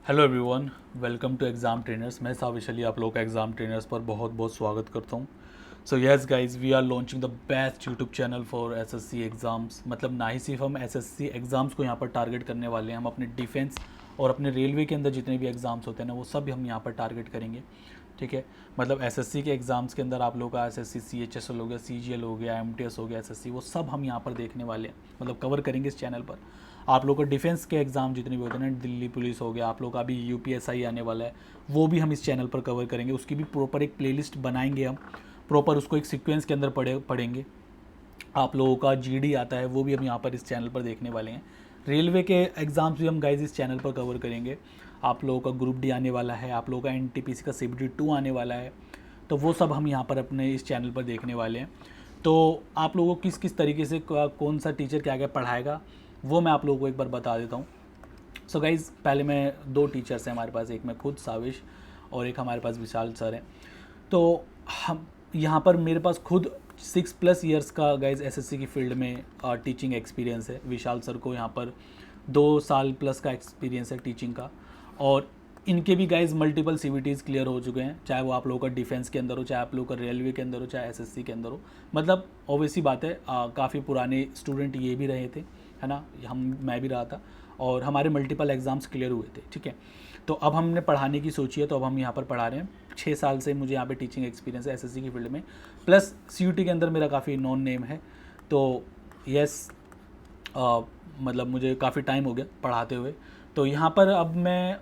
Hello everyone, welcome to exam trainers. मैं साविश अली आप लोगों का एग्ज़ाम ट्रेनर्स पर बहुत बहुत स्वागत करता हूँ। So yes guys, we are launching the best YouTube channel for SSC exams. मतलब ना ही सिर्फ हम एसएससी एग्ज़ाम्स को यहाँ पर टारगेट करने वाले हैं, हम अपने डिफेंस और अपने रेलवे के अंदर जितने भी एग्ज़ाम्स होते हैं ना, वो सब हम यहाँ पर टारगेट करेंगे। ठीक है, मतलब एसएससी के एग्ज़ाम्स के अंदर आप लोगों का एसएससी सीएचएसएल हो गया, सीजीएल हो गया, एमटीएस हो गया, एसएससी, वो सब हम यहाँ पर देखने वाले हैं, मतलब कवर करेंगे इस चैनल पर। आप लोग का डिफेंस के एग्ज़ाम जितने भी होते हैं ना, दिल्ली पुलिस हो गया, आप लोग का अभी यूपीएसआई आने वाला है, वो भी हम इस चैनल पर कवर करेंगे। उसकी भी प्रॉपर एक प्लेलिस्ट बनाएंगे हम, प्रॉपर उसको एक सीक्वेंस के अंदर पढ़ेंगे। आप लोगों का जीडी आता है, वो भी हम यहाँ पर इस चैनल पर देखने वाले हैं। रेलवे के एग्ज़ाम्स भी हम गाइज इस चैनल पर कवर करेंगे। आप लोगों का ग्रुप डी आने वाला है, आप लोगों का एनटीपीसी का सीबीटी 2 आने वाला है, तो वो सब हम यहाँ पर अपने इस चैनल पर देखने वाले हैं। तो आप लोगों को किस किस तरीके से कौन सा टीचर क्या क्या पढ़ाएगा, वो मैं आप लोगों को एक बार बता देता हूँ। सो गाइज़, पहले मैं दो टीचर्स हैं हमारे पास, एक मैं खुद साविश और एक हमारे पास विशाल सर हैं। तो हम यहाँ पर मेरे पास खुद 6+ ईयर्स का गाइज एसएससी की फील्ड में टीचिंग एक्सपीरियंस है। विशाल सर को यहाँ पर 2 साल प्लस का एक्सपीरियंस है टीचिंग का, और इनके भी गाइज मल्टीपल सीवीटीज़ क्लियर हो चुके हैं, चाहे वो आप लोगों का डिफेंस के अंदर हो, चाहे आप लोगों का रेलवे के अंदर हो, चाहे एसएससी के अंदर हो। मतलब ऑब्वियसली बात है, काफ़ी पुराने स्टूडेंट ये भी रहे थे, है ना, मैं भी रहा था, और हमारे मल्टीपल एग्ज़ाम्स क्लियर हुए थे। ठीक है, तो अब हमने पढ़ाने की सोची है, तो अब हम यहाँ पर पढ़ा रहे हैं। 6 साल से मुझे यहाँ पे टीचिंग एक्सपीरियंस है एसएससी की फील्ड में, प्लस सीयूटी के अंदर मेरा काफ़ी नॉन नेम है। तो यस, मतलब मुझे काफ़ी टाइम हो गया पढ़ाते हुए। तो यहाँ पर अब मैं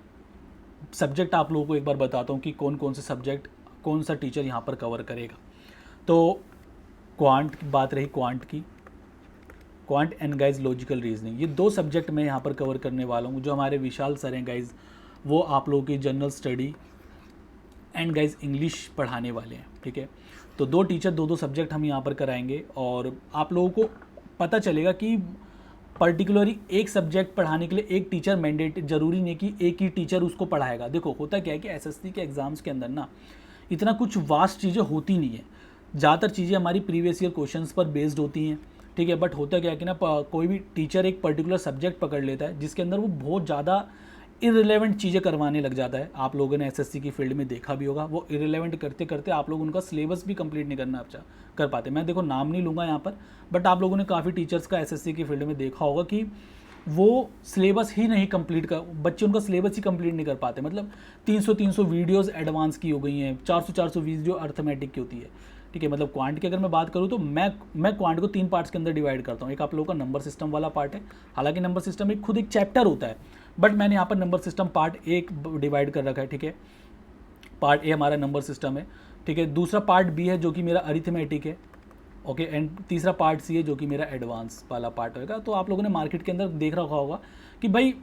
सब्जेक्ट आप लोगों को एक बार बताता हूँ कि कौन कौन से सब्जेक्ट कौन सा टीचर यहाँ पर कवर करेगा। तो क्वांट की बात रही, quant and guys logical reasoning, ये 2 सब्जेक्ट मैं यहाँ पर कवर करने वाला हूँ। जो हमारे विशाल सर हैं गाइज, वो आप लोगों की general study and guys English पढ़ाने वाले हैं। ठीक है, तो 2 टीचर 2 सब्जेक्ट हम यहाँ पर कराएंगे, और आप लोगों को पता चलेगा कि पर्टिकुलरली एक सब्जेक्ट पढ़ाने के लिए एक टीचर मैंडेट, जरूरी नहीं कि एक ही टीचर उसको पढ़ाएगा। देखो होता क्या है कि एसएससी के एग्ज़ाम्स के अंदर ना इतना कुछ वास्ट चीज़ें होती नहीं है, ज़्यादातर चीज़ें हमारी प्रीवियस ईयर क्वेश्चंस पर बेस्ड होती हैं। ठीक है, बट होता क्या है कि ना कोई भी टीचर एक पर्टिकुलर सब्जेक्ट पकड़ लेता है जिसके अंदर वो बहुत ज़्यादा इररिलेवेंट चीज़ें करवाने लग जाता है। आप लोगों ने एसएससी की फील्ड में देखा भी होगा, वो इररिलेवेंट करते करते आप लोग उनका सिलेबस भी कंप्लीट नहीं कर पाते। मैं देखो नाम नहीं लूँगा यहाँ पर, बट आप लोगों ने काफ़ी टीचर्स का एसएससी की फील्ड में देखा होगा कि वो सिलेबस ही नहीं कंप्लीट कर, बच्चे उनका सिलेबस ही कंप्लीट नहीं कर पाते। मतलब 300 वीडियोस एडवांस की हो गई हैं, 400 वीडियो अर्थमेटिक की होती है। ठीक है, मतलब क्वांट की अगर मैं बात करूँ तो मैं क्वांट को 3 पार्ट्स के अंदर डिवाइड करता हूँ। एक आप लोगों का नंबर सिस्टम वाला पार्ट है, हालांकि नंबर सिस्टम एक खुद एक चैप्टर होता है, बट मैंने यहाँ पर नंबर सिस्टम पार्ट एक डिवाइड कर रखा है। ठीक है, पार्ट ए हमारा नंबर सिस्टम है। ठीक है, दूसरा पार्ट बी है जो कि मेरा अरिथमेटिक है। ओके, एंड तीसरा पार्ट सी है जो कि मेरा एडवांस वाला पार्ट होगा। तो आप लोगों ने मार्केट के अंदर देख रखा होगा कि भाई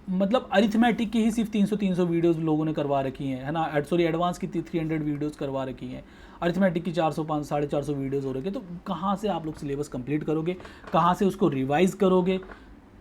मतलब अरिथमेटिक की ही सिर्फ 300 वीडियोस लोगों ने करवा रखी हैं, है ना, सॉरी एडवांस की 300 वीडियोस करवा रखी हैं, अरिथमेटिक की 400 500 450 वीडियोस हो रखी है। तो कहाँ से आप लोग सिलेबस कंप्लीट करोगे, कहाँ से उसको रिवाइज करोगे,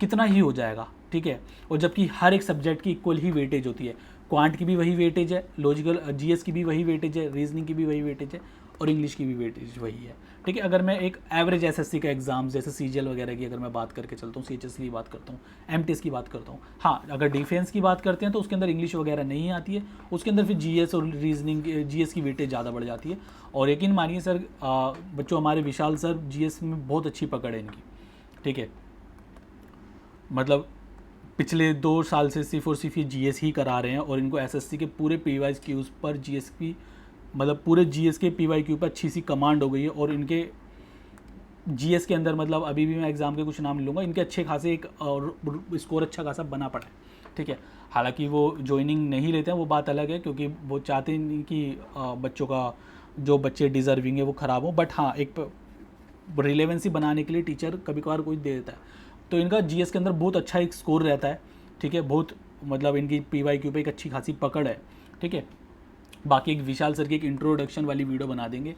कितना ही हो जाएगा। ठीक है, और जबकि हर एक सब्जेक्ट की इक्वल ही वेटेज होती है। क्वांट की भी वही वेटेज है, लॉजिकल जीएस की भी वही वेटेज है, रीजनिंग की भी वही वेटेज है, और इंग्लिश की भी वेटेज वही है। ठीक है, अगर मैं एक एवरेज एसएससी का एग्जाम जैसे सीजीएल वगैरह की अगर मैं बात करके चलता हूँ, सीएचएस की बात करता हूँ, एमटीएस की बात करता हूँ, हाँ अगर डिफेंस की बात करते हैं तो उसके अंदर इंग्लिश वगैरह नहीं आती है, उसके अंदर फिर जीएस और रीजनिंग जीएस की वेटेज ज़्यादा बढ़ जाती है। और यकीन मानिए सर, बच्चों हमारे विशाल सर जीएस में बहुत अच्छी पकड़ है इनकी। ठीक है, मतलब पिछले 2 साल से सिर्फ और सिर्फ ये जीएस ही करा रहे हैं, और इनको एसएससी के पूरे पीवाई क्यूज़ पर जीएस की, मतलब पूरे जीएस के पीवाई क्यू पर अच्छी सी कमांड हो गई है। और इनके जीएस के अंदर मतलब अभी भी मैं एग्ज़ाम के कुछ नाम लूँगा, इनके अच्छे खासे एक स्कोर अच्छा खासा बना पड़ा है। ठीक है, हालांकि वो ज्वाइनिंग नहीं लेते हैं, वो बात अलग है, क्योंकि वो चाहते नहीं कि बच्चों का जो बच्चे डिज़र्विंग है वो ख़राब हो, बट हाँ एक रिलेवेंसी बनाने के लिए टीचर कभी कभार कोई दे देता है। तो इनका जीएस के अंदर बहुत अच्छा एक स्कोर रहता है। ठीक है, बहुत मतलब इनकी पीवाई क्यू पे एक अच्छी खासी पकड़ है। ठीक है, बाकी एक विशाल सर की एक इंट्रोडक्शन वाली वीडियो बना देंगे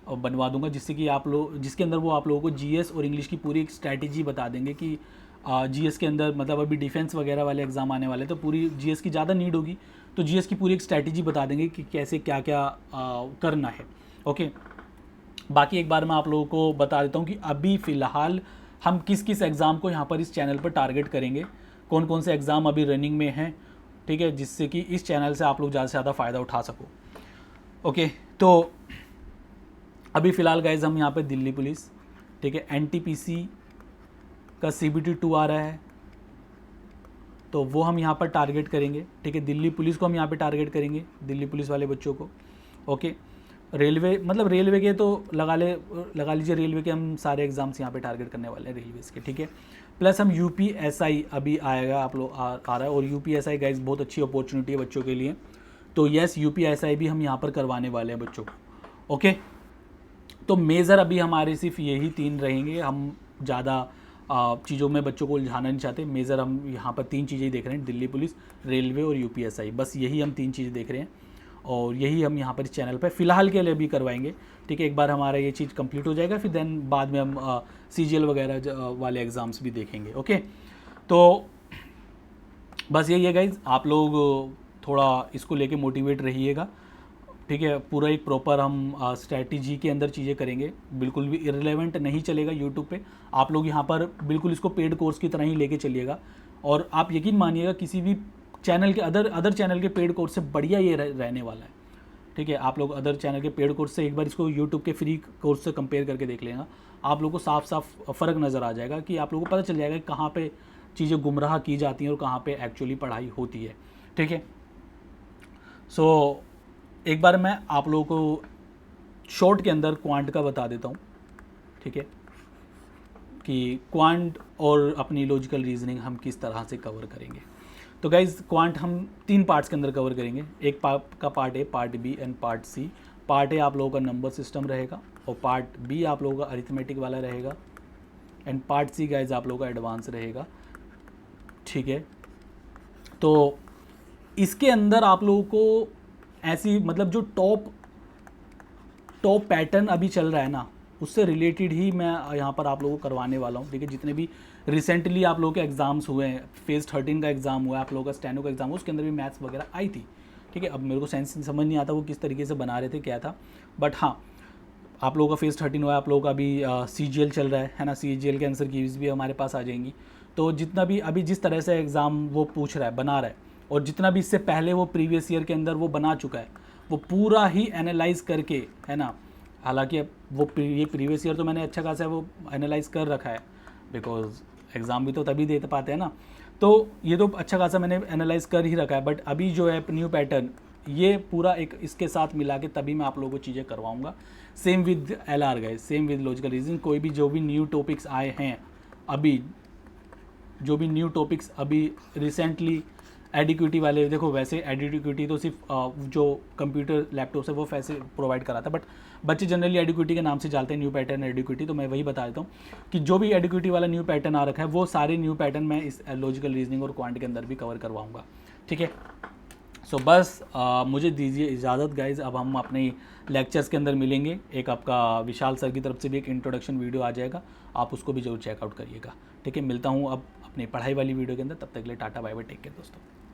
और बनवा दूंगा, जिससे कि आप लोग, जिसके अंदर वो आप लोगों को जीएस और इंग्लिश की पूरी एक स्ट्रैटेजी बता देंगे कि जीएस के अंदर मतलब अभी डिफेंस वगैरह वाले एग्जाम आने वाले, तो पूरी जीएस की ज़्यादा नीड होगी, तो जीएस की पूरी एक स्ट्रैटेजी बता देंगे कि कैसे क्या क्या करना है। ओके, बाकी एक बार मैं आप लोगों को बता देता हूँ कि अभी फ़िलहाल हम किस किस एग्ज़ाम को यहाँ पर इस चैनल पर टारगेट करेंगे, कौन कौन से एग्ज़ाम अभी रनिंग में हैं, ठीक है, जिससे कि इस चैनल से आप लोग ज़्यादा से ज़्यादा फ़ायदा उठा सको। ओके, तो अभी फ़िलहाल गाइज हम यहाँ पे दिल्ली पुलिस, ठीक है, NTPC का CBT 2 आ रहा है, तो वो हम यहाँ पर टारगेट करेंगे। ठीक है, दिल्ली पुलिस को हम यहाँ पे टारगेट करेंगे, दिल्ली पुलिस वाले बच्चों को। ओके, रेलवे, मतलब रेलवे के तो लगा लीजिए, रेलवे के हम सारे एग्ज़ाम्स यहाँ पे टारगेट करने वाले हैं रेलवेज़ के। ठीक है, प्लस हम UPSI अभी आएगा, आप लोग आ रहा है, और UPSI गाइज बहुत अच्छी अपॉर्चुनिटी है बच्चों के लिए, तो यस UPSI भी हम यहाँ पर करवाने वाले हैं बच्चों को। ओके, तो मेजर अभी हमारे सिर्फ यही 3 रहेंगे, हम ज़्यादा चीज़ों में बच्चों को उलझाना नहीं चाहते। मेजर हम यहाँ पर 3 चीज़ें देख रहे हैं, दिल्ली पुलिस, रेलवे और UPSI, बस यही हम 3 चीज़ें देख रहे हैं, और यही हम यहाँ पर इस चैनल पर फ़िलहाल के लिए भी करवाएंगे। ठीक है, एक बार हमारा ये चीज़ कंप्लीट हो जाएगा, फिर देन बाद में हम CGL वगैरह वाले एग्ज़ाम्स भी देखेंगे। ओके, तो बस यही है गाइज, आप लोग थोड़ा इसको लेके मोटिवेट रहिएगा। ठीक है, पूरा एक प्रॉपर हम स्ट्रैटेजी के अंदर चीज़ें करेंगे, बिल्कुल भी इररिलेवेंट नहीं चलेगा यूट्यूब पे। आप लोग यहाँ पर बिल्कुल इसको पेड कोर्स की तरह ही लेके चलिएगा, और आप यकीन मानिएगा किसी भी चैनल के अदर चैनल के पेड कोर्स से बढ़िया ये रहने वाला है। ठीक है, आप लोग अदर चैनल के पेड कोर्स से एक बार इसको यूट्यूब के फ्री कोर्स से कंपेयर करके देख लेना, आप लोगों को साफ साफ फ़र्क नज़र आ जाएगा, कि आप लोगों को पता चल जाएगा कि कहाँ पे चीज़ें गुमराह की जाती हैं और कहाँ पे एक्चुअली पढ़ाई होती है। ठीक है, सो एक बार मैं आप लोगों को शॉर्ट के अंदर क्वांट का बता देता हूँ। ठीक है, कि क्वांट और अपनी लॉजिकल रीजनिंग हम किस तरह से कवर करेंगे। तो गाइज, क्वांट हम 3 पार्ट्स के अंदर कवर करेंगे। एक का part A, part B and part C। Part A आप लोगों का नंबर सिस्टम रहेगा, और पार्ट B आप लोगों का अरिथमेटिक वाला रहेगा, एंड पार्ट C गाइज आप लोगों का एडवांस रहेगा। ठीक है, तो इसके अंदर आप लोगों को ऐसी, मतलब जो टॉप पैटर्न अभी चल रहा है ना, उससे रिलेटेड ही मैं यहाँ पर आप लोगों को करवाने वाला हूँ। ठीक है, जितने भी रिसेंटली आप लोगों के एग्ज़ाम्स हुए हैं, फेज़ 13 का एग्ज़ाम हुआ है, आप लोगों का स्टेनो का एग्ज़ाम हुआ, उसके अंदर भी मैथ्स वगैरह आई थी। ठीक है, अब मेरे को सेंस समझ नहीं आता वो किस तरीके से बना रहे थे, क्या था, बट हाँ, आप लोगों का फेज़ 13 हुआ है, आप लोगों का अभी CGL चल रहा है ना, CGL के आंसर कीज भी हमारे पास आ जाएंगी। तो जितना भी अभी जिस तरह से एग्ज़ाम वो पूछ रहा है, बना रहा है, और जितना भी इससे पहले वो प्रीवियस ईयर के अंदर वो बना चुका है, वो पूरा ही एनालाइज करके, है ना, हालांकि वो ये प्रीवियस ईयर तो मैंने अच्छा खासा वो एनालाइज कर रखा है, बिकॉज एग्ज़ाम भी तो तभी दे पाते हैं ना, तो ये तो अच्छा खासा मैंने एनालाइज कर ही रखा है। बट अभी जो है न्यू पैटर्न, ये पूरा एक इसके साथ मिला के तभी मैं आप लोगों को चीज़ें करवाऊँगा। Same with LR guys, same with logical reasoning. कोई भी जो भी न्यू टॉपिक्स आए हैं अभी, जो भी न्यू टॉपिक्स अभी रिसेंटली एडिक्विटी वाले, देखो वैसे एडिक्विटी तो सिर्फ जो कंप्यूटर लैपटॉप से वो वैसे प्रोवाइड कराता है, बट बच्चे जनरली एडिक्विटी के नाम से जानते हैं न्यू पैटर्न एडिक्विटी। तो मैं वही बता देता हूँ कि जो भी एडिक्विटी वाला न्यू पैटर्न आ रखा है, वो सारे न्यू पैटर्न मैं इस लॉजिकल रीजनिंग और क्वांट के अंदर भी कवर करवाऊँगा। ठीक है, सो बस मुझे दीजिए इजाज़त गाइज, अब हम अपने लेक्चर्स के अंदर मिलेंगे। एक आपका विशाल सर की तरफ से भी एक इंट्रोडक्शन वीडियो आ जाएगा, आप उसको भी जरूर चेकआउट करिएगा। ठीक है, मिलता हूँ अब अपनी पढ़ाई वाली वीडियो के अंदर, तब तक के लिए tata bye bye, take care दोस्तों।